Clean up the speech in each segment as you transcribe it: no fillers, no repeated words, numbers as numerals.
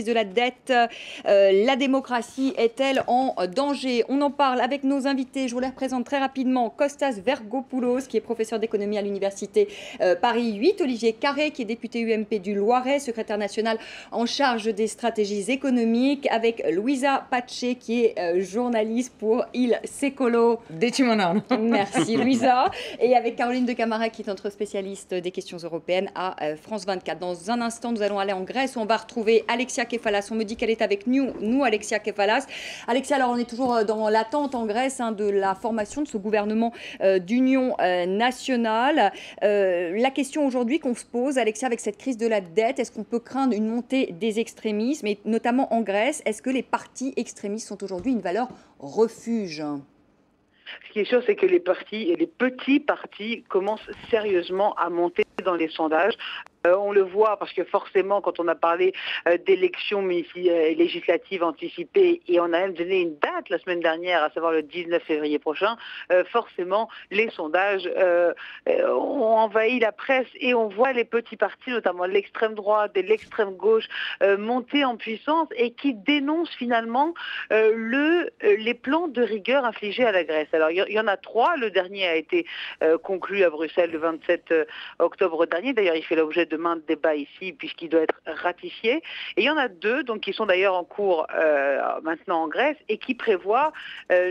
de la dette, la démocratie est-elle en danger? On en parle avec nos invités. Je vous les représente très rapidement. Kostas Vergopoulos, qui est professeur d'économie à l'université Paris 8. Olivier Carré, qui est député UMP du Loiret, secrétaire national en charge des stratégies économiques. Avec Louisa Pache, qui est journaliste pour Il Secolo. Merci Louisa. Et avec Caroline de Camaret, qui est notre spécialiste des questions européennes à France 24. Dans un instant, nous allons aller en Grèce où on va retrouver Alexia Kefalas. On me dit qu'elle est avec nous, Alexia Kefalas. Alexia, alors on est toujours dans l'attente en Grèce de la formation de ce gouvernement d'union nationale. La question aujourd'hui qu'on se pose, Alexia, avec cette crise de la dette, est-ce qu'on peut craindre une montée des extrémismes, et notamment en Grèce? Est-ce que les partis extrémistes sont aujourd'hui une valeur refuge? Ce qui est sûr, c'est que les partis et les petits partis commencent sérieusement à monter dans les sondages. On le voit parce que forcément, quand on a parlé d'élections législatives anticipées, et on a même donné une date la semaine dernière, à savoir le 19 février prochain, forcément, les sondages ont envahi la presse et on voit les petits partis, notamment l'extrême droite et l'extrême gauche, monter en puissance et qui dénoncent finalement les plans de rigueur infligés à la Grèce. Alors, il y en a 3. Le dernier a été conclu à Bruxelles le 27 octobre dernier. D'ailleurs, il fait l'objet de maintes débats ici, puisqu'il doit être ratifié. Et il y en a 2, donc, qui sont d'ailleurs en cours maintenant en Grèce, et qui prévoient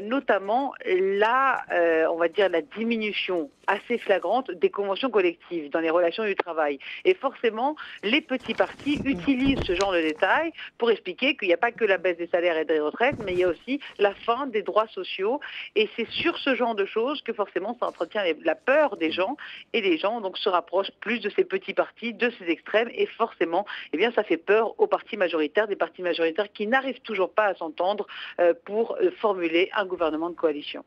notamment on va dire la diminution assez flagrante des conventions collectives dans les relations du travail. Et forcément, les petits partis utilisent ce genre de détails pour expliquer qu'il n'y a pas que la baisse des salaires et des retraites, mais il y a aussi la fin des droits sociaux. Et c'est sur ce genre de choses que forcément ça entretient la peur des gens, et les gens donc se rapprochent plus de ces petits partis, de ces extrêmes, et forcément, eh bien, ça fait peur aux partis majoritaires, des partis majoritaires qui n'arrivent toujours pas à s'entendre pour formuler un gouvernement de coalition.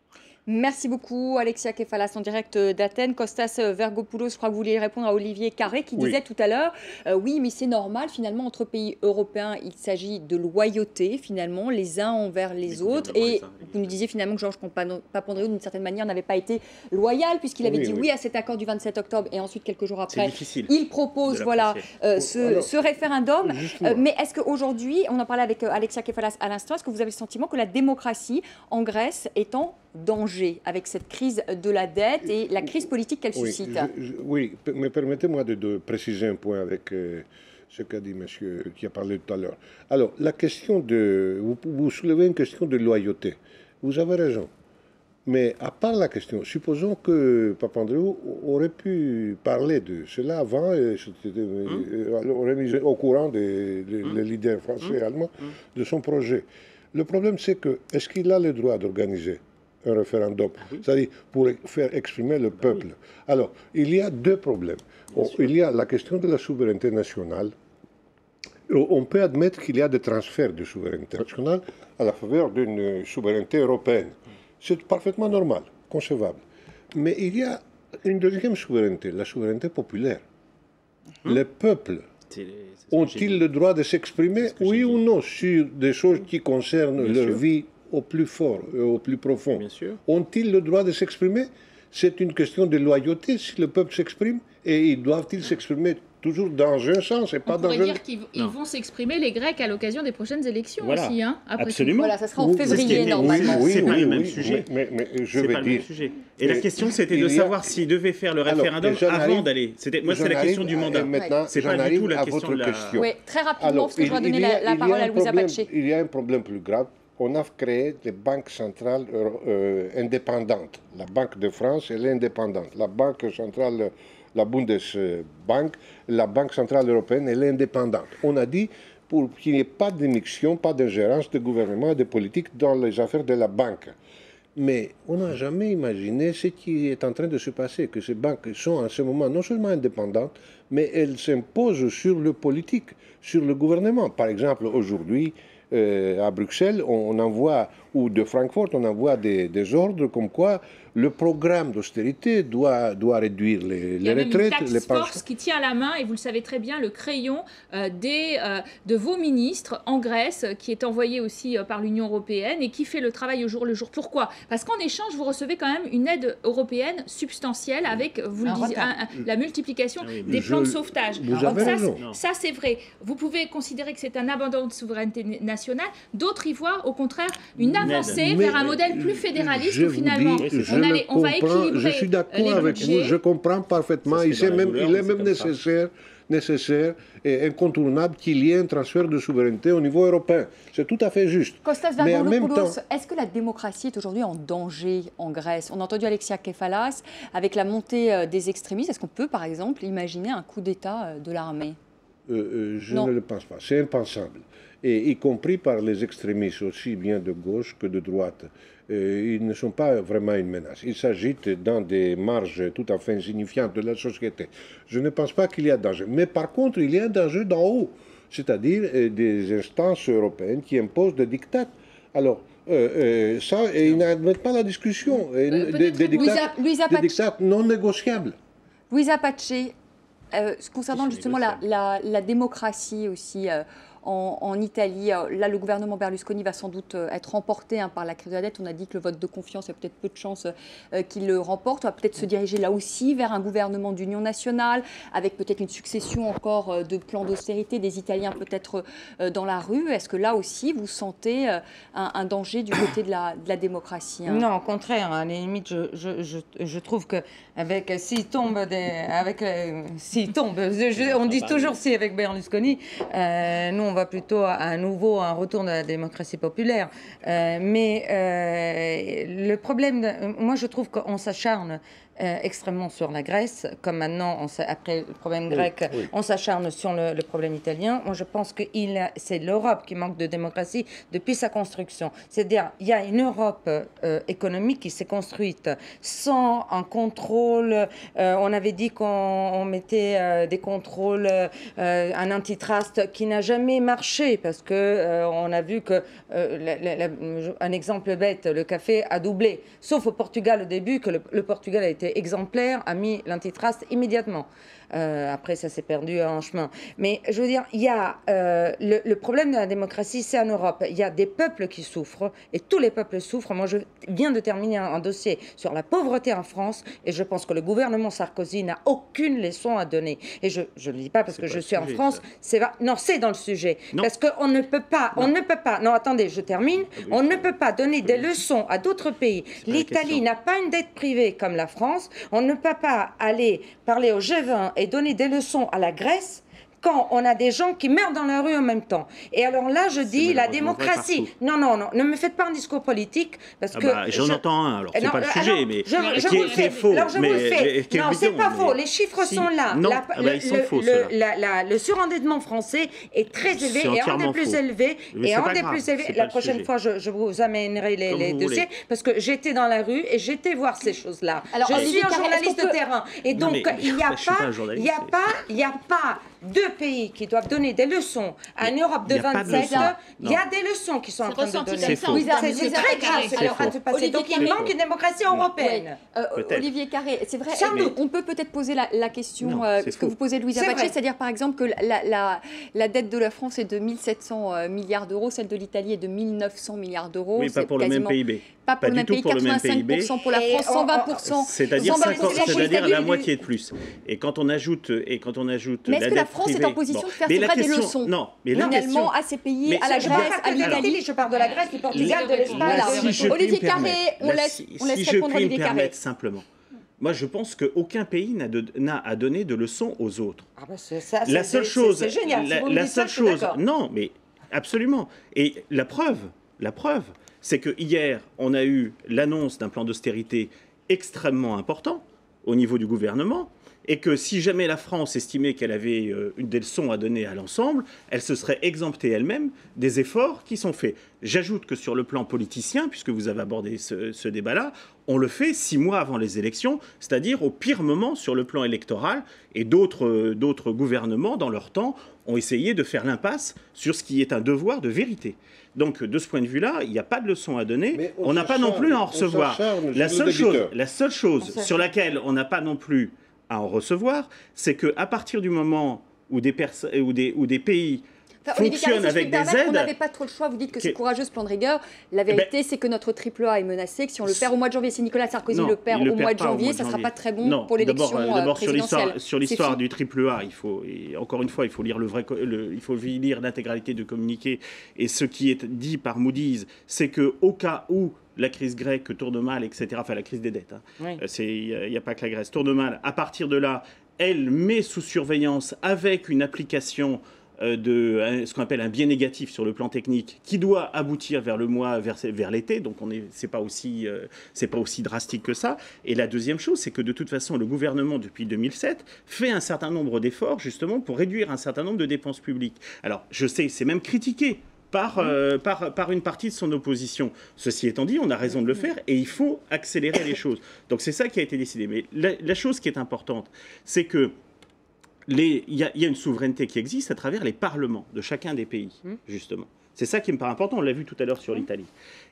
Merci beaucoup, Alexia Kefalas, en direct d'Athènes. Kostas Vergopoulos, je crois que vous vouliez répondre à Olivier Carré, qui disait tout à l'heure, oui, mais c'est normal, finalement, entre pays européens, il s'agit de loyauté, finalement, les uns envers les autres. Et vous nous disiez, finalement, que Georges Papandréou, d'une certaine manière, n'avait pas été loyal, puisqu'il avait dit oui à cet accord du 27 octobre, et ensuite, quelques jours après, il propose ce référendum. Mais est-ce qu'aujourd'hui, on en parlait avec Alexia Kefalas à l'instant, est-ce que vous avez le sentiment que la démocratie en Grèce est en danger avec cette crise de la dette et la crise politique qu'elle suscite? Oui, mais permettez-moi de préciser un point avec ce qu'a dit monsieur qui a parlé tout à l'heure. Alors, la question vous soulevez une question de loyauté. Vous avez raison. Mais à part la question, supposons que Papandréou aurait pu parler de cela avant, et aurait mis au courant des leaders français et allemands de son projet. Le problème, c'est que, est-ce qu'il a le droit d'organiser un référendum, c'est-à-dire pour faire exprimer le peuple? Alors, il y a 2 problèmes. Il y a la question de la souveraineté nationale. On peut admettre qu'il y a des transferts de souveraineté nationale à la faveur d'une souveraineté européenne. C'est parfaitement normal, concevable. Mais il y a une deuxième souveraineté, la souveraineté populaire. Les peuples ont-ils le droit de s'exprimer, oui ou non, sur des choses qui concernent leur vie au plus fort, au plus profond? Ont-ils le droit de s'exprimer? C'est une question de loyauté si le peuple s'exprime, et doivent-ils s'exprimer toujours dans un sens et pas dans un autre? On pourrait dire qu'ils vont s'exprimer, les Grecs, à l'occasion des prochaines élections aussi. Absolument. Voilà, ça sera en février normalement. Oui, c'est pas le même sujet. Mais je vais dire. Et la question, c'était de savoir s'ils devaient faire le référendum avant d'aller. Moi, c'est la question du mandat. C'est pas du tout la question de la... Oui, très rapidement, parce que je dois donner la parole à Louisa Pache. Il y a un problème plus grave. On a créé des banques centrales indépendantes. La Banque de France, elle est indépendante. La Banque centrale, la Bundesbank, la Banque centrale européenne, elle est indépendante. On a dit pour qu'il n'y ait pas d'émission, pas d'ingérence de gouvernement et de politique dans les affaires de la banque. Mais on n'a jamais imaginé ce qui est en train de se passer, que ces banques sont en ce moment non seulement indépendantes, mais elles s'imposent sur le politique, sur le gouvernement. Par exemple, aujourd'hui, à Bruxelles, on envoie, ou de Francfort, on envoie des ordres comme quoi le programme d'austérité doit réduire les retraites, les pensions. Force qui tient la main, et vous le savez très bien, le crayon de vos ministres en Grèce, qui est envoyé aussi par l'Union européenne et qui fait le travail au jour le jour. Pourquoi? Parce qu'en échange, vous recevez quand même une aide européenne substantielle avec, vous le disiez, la multiplication des plans de sauvetage. Vous avez raison. Ça, c'est vrai. Vous pouvez considérer que c'est un abandon de souveraineté nationale. D'autres y voient, au contraire, une avancée vers un modèle plus fédéraliste où finalement on va équilibrer. Je suis d'accord avec vous, je comprends parfaitement. Il est même nécessaire et incontournable qu'il y ait un transfert de souveraineté au niveau européen. C'est tout à fait juste. Kostas Vargolopoulos, est-ce que la démocratie est aujourd'hui en danger en Grèce? On a entendu Alexia Kefalas, avec la montée des extrémistes. Est-ce qu'on peut, par exemple, imaginer un coup d'État de l'armée? Je ne le pense pas. C'est impensable. Et y compris par les extrémistes, aussi bien de gauche que de droite. Ils ne sont pas vraiment une menace. Ils s'agitent dans des marges tout à fait insignifiantes de la société. Je ne pense pas qu'il y a danger. Mais par contre, il y a un danger d'en haut, c'est-à-dire des instances européennes qui imposent des dictats. Alors, ça, ils n'admettent pas la discussion. Des dictats non négociables. Louisa Pace, concernant justement la démocratie aussi en Italie, là le gouvernement Berlusconi va sans doute être remporté par la crise de la dette. On a dit que le vote de confiance, il y a peut-être peu de chances qu'il le remporte. On va peut-être se diriger là aussi vers un gouvernement d'union nationale, avec peut-être une succession encore de plans d'austérité, des Italiens peut-être dans la rue. Est-ce que là aussi vous sentez un danger du côté de la démocratie? Non, au contraire, à la limite, je trouve que s'il tombe, on dit toujours si avec Berlusconi, nous on va plutôt à un retour de la démocratie populaire. Mais le problème, moi je trouve qu'on s'acharne extrêmement sur la Grèce, comme maintenant, après le problème grec, on s'acharne sur le problème italien. Moi, je pense que c'est l'Europe qui manque de démocratie depuis sa construction. C'est-à-dire, il y a une Europe économique qui s'est construite sans un contrôle. On avait dit qu'on mettait des contrôles, un antitrust qui n'a jamais marché, parce que on a vu que, un exemple bête, le café a doublé. Sauf au Portugal au début, que le Portugal a été exemplaire, a mis l'antitrust immédiatement. Après, ça s'est perdu en chemin. Mais je veux dire, il y a le problème de la démocratie, c'est en Europe. Il y a des peuples qui souffrent, et tous les peuples souffrent. Moi, je viens de terminer un dossier sur la pauvreté en France, et je pense que le gouvernement Sarkozy n'a aucune leçon à donner. Et je ne le dis pas parce que je suis en France. Non, c'est dans le sujet. Non. Parce qu'on ne peut pas, non, attendez, je termine. On ne peut pas donner des leçons à d'autres pays. L'Italie n'a pas une dette privée comme la France. On ne peut pas aller parler au G20 et donner des leçons à la Grèce quand on a des gens qui meurent dans la rue en même temps. Et alors là, je dis, la démocratie... Non, ne me faites pas un discours politique, parce que... J'en entends un, alors c'est pas le sujet, mais qui est faux. Alors je vous le fais. Non, c'est pas faux, les chiffres sont là. Non, ils sont faux, le surendettement français est très élevé, et un des plus élevés, La prochaine fois, je vous amènerai les dossiers, parce que j'étais dans la rue et j'étais voir ces choses-là. Je suis un journaliste de terrain. Et donc, il n'y a pas deux pays qui doivent donner des leçons à une Europe de 27, il y a des leçons qui sont en train de donner. C'est très grave ce qui est en train de se passer. Donc il manque une démocratie européenne. Olivier Carré, c'est vrai, on peut peut-être poser la question que vous posez Louisa Pace, c'est-à-dire par exemple que la dette de la France est de 1700 milliards d'euros, celle de l'Italie est de 1900 milliards d'euros. Oui, pas pour le même PIB. Pas pour le même pays, 85% pour la France, 120%. C'est-à-dire la moitié de plus. Et quand on ajoute mais est-ce que la France est en position de faire des leçons finalement à ces pays, à la Grèce, à l'Italie? Je parle de la Grèce, du Portugal, de l'Espagne. Olivier Carré, on laisse répondre Olivier Carré. Simplement. Moi, je pense qu'aucun pays n'a à donner de leçons aux autres. La seule chose, c'est génial. La seule chose, non, mais absolument. Et la preuve, c'est que hier, on a eu l'annonce d'un plan d'austérité extrêmement important au niveau du gouvernement. et que si jamais la France estimait qu'elle avait des leçons à donner à l'ensemble, elle se serait exemptée elle-même des efforts qui sont faits. J'ajoute que sur le plan politicien, puisque vous avez abordé ce débat-là, on le fait 6 mois avant les élections, c'est-à-dire au pire moment sur le plan électoral, et d'autres gouvernements, dans leur temps, ont essayé de faire l'impasse sur ce qui est un devoir de vérité. Donc, de ce point de vue-là, il n'y a pas de leçon à donner. On n'a pas non plus à en recevoir. La seule chose sur laquelle on n'a pas non plus à en recevoir, c'est qu'à partir du moment où des pays fonctionnent avec des aides... On n'avait pas trop le choix. Vous dites que c'est courageux ce plan de rigueur. La vérité, c'est que notre AAA est menacé, que si on le perd au mois de janvier, si Nicolas Sarkozy le perd au mois de janvier, ça ne sera pas très bon pour l'élection présidentielle. Sur l'histoire du AAA, encore une fois, il faut lire il faut lire l'intégralité du communiqué. Et ce qui est dit par Moody's, c'est qu'au cas où la crise grecque tourne mal, etc., enfin la crise des dettes, il n'y a pas que la Grèce, tourne mal, à partir de là, elle met sous surveillance avec une application ce qu'on appelle un biais négatif sur le plan technique, qui doit aboutir vers l'été, donc c'est pas aussi drastique que ça. Et la deuxième chose, c'est que de toute façon, le gouvernement, depuis 2007, fait un certain nombre d'efforts, justement, pour réduire un certain nombre de dépenses publiques. Alors, je sais, c'est même critiqué par une partie de son opposition. Ceci étant dit, on a raison de le faire et il faut accélérer les choses. Donc c'est ça qui a été décidé. Mais la chose qui est importante, c'est que il y a une souveraineté qui existe à travers les parlements de chacun des pays, justement. C'est ça qui me paraît important, on l'a vu tout à l'heure sur l'Italie.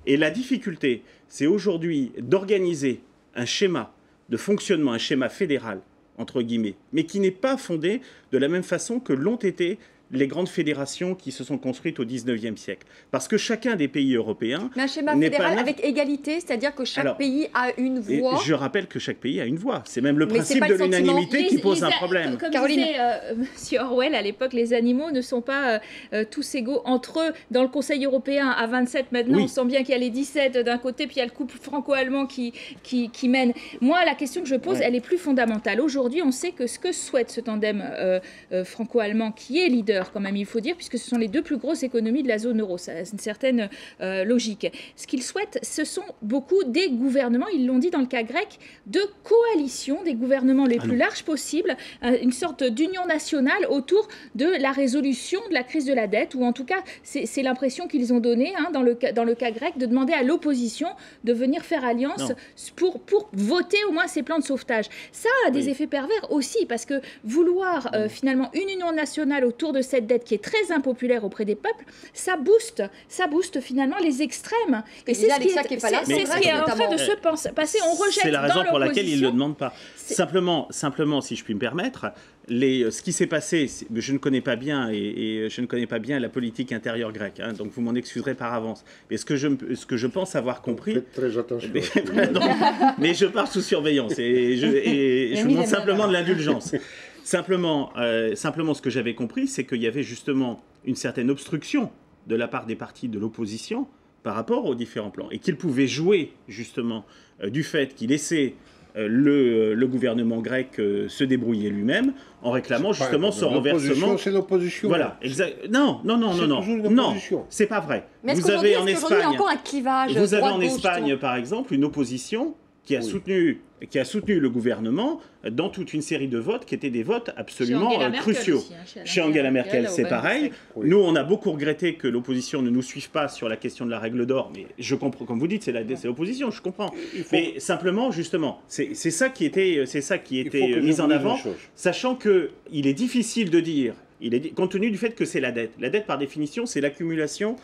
Et la difficulté, c'est aujourd'hui d'organiser un schéma de fonctionnement, un schéma fédéral, entre guillemets, mais qui n'est pas fondé de la même façon que l'ont été les grandes fédérations qui se sont construites au XIXe siècle. Parce que chacun des pays européens... Mais un schéma fédéral avec égalité, c'est-à-dire que chaque pays a une voix. Je rappelle que chaque pays a une voix. C'est même le principe de l'unanimité qui pose un problème. Comme disait M. Orwell à l'époque, les animaux ne sont pas tous égaux entre eux. Dans le Conseil européen, à 27 maintenant, on sent bien qu'il y a les 17 d'un côté, puis il y a le couple franco-allemand qui mène. Moi, la question que je pose, elle est plus fondamentale. Aujourd'hui, on sait que ce que souhaite ce tandem franco-allemand, qui est leader, quand même, il faut dire, puisque ce sont les deux plus grosses économies de la zone euro. Ça a une certaine logique. Ce qu'ils souhaitent, ce sont beaucoup des gouvernements, ils l'ont dit dans le cas grec, de coalition, des gouvernements les plus larges possibles, une sorte d'union nationale autour de la résolution de la crise de la dette, ou en tout cas, c'est l'impression qu'ils ont donnée dans le cas grec, de demander à l'opposition de venir faire alliance pour voter au moins ces plans de sauvetage. Ça a des effets pervers aussi, parce que vouloir finalement une union nationale autour de cette dette qui est très impopulaire auprès des peuples, ça booste finalement les extrêmes. Et c'est ce qui est en train de se passer. On rejette c'est la raison pour laquelle ils ne le demandent pas. Simplement, si je puis me permettre, ce qui s'est passé, je ne connais pas bien et je ne connais pas bien la politique intérieure grecque, donc vous m'en excuserez par avance. Mais ce que je pense avoir compris... Faites très attention. Mais je pars sous surveillance et je vous demande simplement de l'indulgence. Simplement, ce que j'avais compris, c'est qu'il y avait justement une certaine obstruction de la part des partis de l'opposition par rapport aux différents plans. Et qu'ils pouvaient jouer justement du fait qu'il laissait le gouvernement grec se débrouiller lui-même en réclamant justement son renversement. C'est l'opposition. Voilà, exact. Non, c'est pas vrai. Mais vous avez en Espagne, il y a encore un clivage. Vous avez en Espagne, par exemple, une opposition qui a soutenu le gouvernement dans toute une série de votes qui étaient des votes absolument cruciaux. Chez Angela Merkel, c'est pareil. Nous, on a beaucoup regretté que l'opposition ne nous suive pas sur la question de la règle d'or, mais je comprends, comme vous dites, c'est l'opposition, je comprends. Mais simplement, justement, c'est ça qui était mis en avant, sachant qu'il est difficile de dire, compte tenu du fait que c'est la dette. La dette, par définition, c'est l'accumulation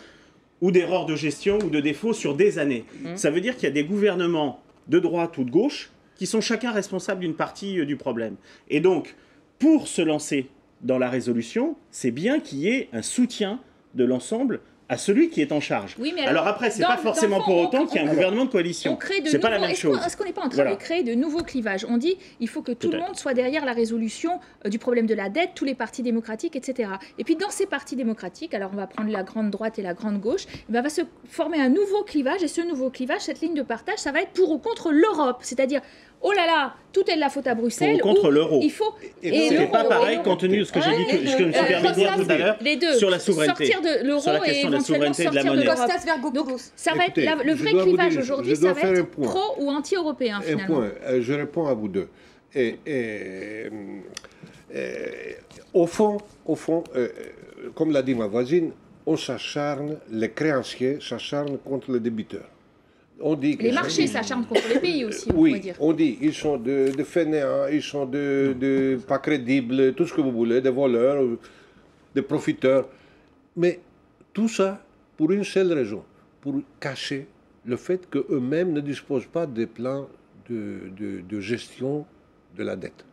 ou d'erreurs de gestion ou de défauts sur des années. Ça veut dire qu'il y a des gouvernements de droite ou de gauche, qui sont chacun responsables d'une partie du problème. Et donc, pour se lancer dans la résolution, c'est bien qu'il y ait un soutien de l'ensemble à celui qui est en charge. Oui, mais alors après, c'est pas forcément pour autant qu'il y a un gouvernement de coalition. C'est pas la même chose. Est-ce qu'on n'est pas en train de créer de nouveaux clivages? On dit il faut que tout le monde soit derrière la résolution du problème de la dette, tous les partis démocratiques, etc. Et puis dans ces partis démocratiques, alors on va prendre la grande droite et la grande gauche, va se former un nouveau clivage, et ce nouveau clivage, cette ligne de partage, ça va être pour ou contre l'Europe. C'est-à-dire, oh là là, tout est de la faute à Bruxelles. Pour ou contre l'euro. Il faut. C'est pas pareil compte tenu de ce que j'ai dit, ce que je me suis permis de dire tout à l'heure sur la souveraineté. Sortir de l'euro et éventuellement sortir de monnaie. Donc ça va être le vrai clivage aujourd'hui, ça va être pro ou anti-européen finalement. Un point, je réponds à vous deux. Au fond, comme l'a dit ma voisine, on s'acharne, les créanciers s'acharnent contre les débiteurs. On dit Les marchés s'acharnent contre les pays aussi, on oui, pourrait dire. on dit ils sont de fainéants, ils sont de pas crédibles, tout ce que vous voulez, des voleurs, des profiteurs. Mais tout ça pour une seule raison, pour cacher le fait qu'eux-mêmes ne disposent pas des plans de gestion de la dette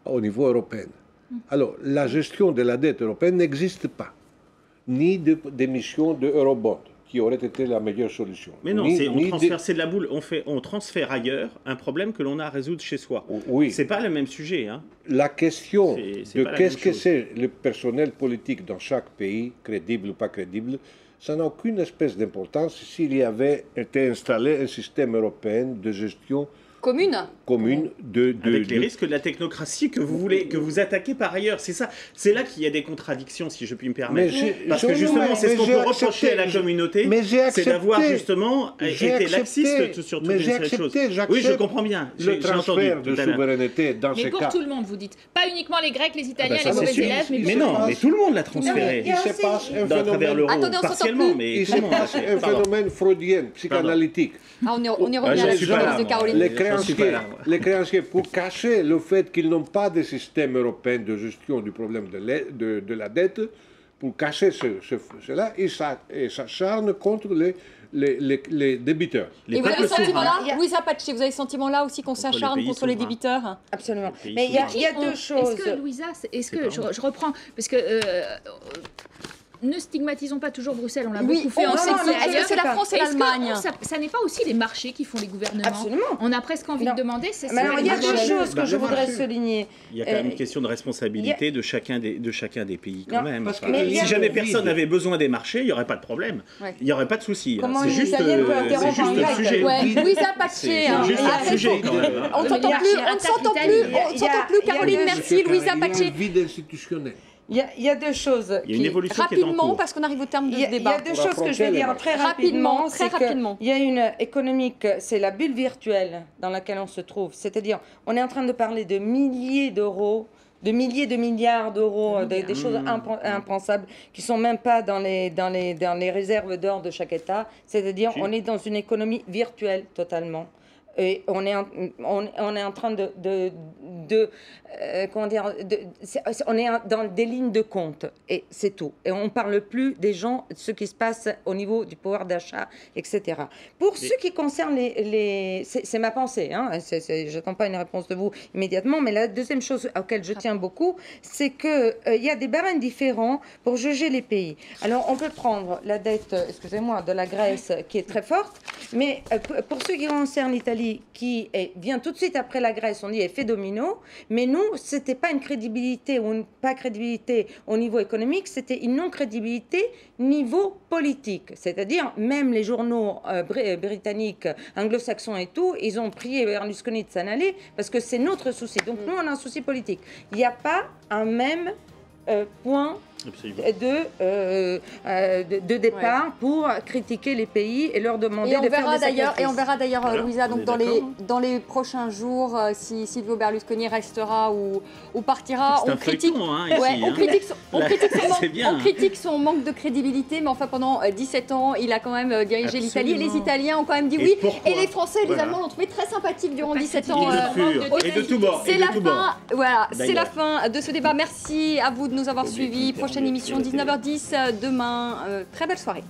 au niveau européen. Alors, la gestion de la dette européenne n'existe pas, ni d'émission de eurobonds, qui aurait été la meilleure solution. Mais non, c'est de la boule. On transfère ailleurs un problème que l'on a à résoudre chez soi. Oui. C'est pas le même sujet. Hein. La question de qu'est-ce que chose. c'est le personnel politique dans chaque pays, crédible ou pas crédible, ça n'a aucune espèce d'importance s'il y avait été installé un système européen de gestion commune avec les risques de la technocratie que vous voulez, que vous attaquez par ailleurs. C'est ça, c'est là qu'il y a des contradictions, si je puis me permettre. Parce que justement, c'est ce qu'on peut reprocher à la communauté, c'est d'avoir justement été laxiste sur toutes ces choses. Oui, je comprends bien. Le transfert de souveraineté dans ces cas. Mais pour tout le monde, vous dites. Pas uniquement les Grecs, les Italiens, les mauvais élèves, mais non, mais tout le monde l'a transféré. Il se passe un phénomène partiellement, mais il se passe un phénomène freudien, psychanalytique. On y revient à la chose de Caroline. Les créanciers, pour cacher le fait qu'ils n'ont pas de système européen de gestion du problème de la dette, pour cacher cela, ils s'acharnent contre les débiteurs. Et vous avez le sentiment-là, Louisa Pace, vous avez le sentiment-là aussi qu'on s'acharne contre les débiteurs? Absolument. Mais il y a deux choses. Est-ce que, Louisa, je reprends, parce que... ne stigmatisons pas toujours Bruxelles, on l'a beaucoup fait en Est-ce que c'est la France et l'Allemagne? Ça n'est pas aussi les marchés qui font les gouvernements? Absolument. On a presque envie de demander. Il y a deux choses que je voudrais souligner. Il y a quand même une question de responsabilité de chacun des pays quand même. Si jamais personne n'avait besoin des marchés, il n'y aurait pas de problème. Il n'y aurait pas de souci. C'est juste un sujet. Louisa Pace, c'est juste un sujet quand même. On ne s'entend plus. Caroline, merci. Louisa Pace. Il y a un vide institutionnel. Il y a deux choses. Il y a une évolution rapidement, parce qu'on arrive au terme de ce débat. Il y a deux choses que je vais dire très rapidement. Il y a une économique, c'est la bulle virtuelle dans laquelle on se trouve. C'est-à-dire, on est en train de parler de milliers d'euros, de milliers de milliards d'euros, des choses impensables qui sont même pas dans les réserves d'or de chaque État. C'est-à-dire, on est dans une économie virtuelle totalement. Et on est en train comment dire, on est dans des lignes de compte et c'est tout. Et on ne parle plus des gens, de ce qui se passe au niveau du pouvoir d'achat, etc. Pour ce qui concerne c'est ma pensée, hein, je n'attends pas une réponse de vous immédiatement, mais la deuxième chose à laquelle je tiens beaucoup, c'est qu'il y a des barèmes différents pour juger les pays. Alors on peut prendre la dette, excusez-moi, de la Grèce qui est très forte, mais pour ce qui concerne l'Italie, qui vient tout de suite après la Grèce, on dit effet domino, mais nous, c'était pas une crédibilité ou une pas crédibilité au niveau économique, c'était une non-crédibilité niveau politique. C'est-à-dire, même les journaux britanniques, anglo-saxons et tout, ils ont prié Berlusconi de s'en aller parce que c'est notre souci. Donc nous, on a un souci politique. Il n'y a pas un même point de départ pour critiquer les pays et leur demander de faire des sacrifices. Et on verra d'ailleurs, Louisa, donc dans les prochains jours, si Silvio Berlusconi restera ou partira. On critique son manque de crédibilité, mais enfin pendant 17 ans, il a quand même dirigé l'Italie. Et les Italiens ont quand même dit oui. Et les Français et les Allemands l'ont trouvé très sympathique durant 17 ans. Et de tout bord. C'est la fin. Voilà, c'est la fin de ce débat. Merci à vous de nous avoir suivis. Prochaine émission 19h10 demain. Très belle soirée.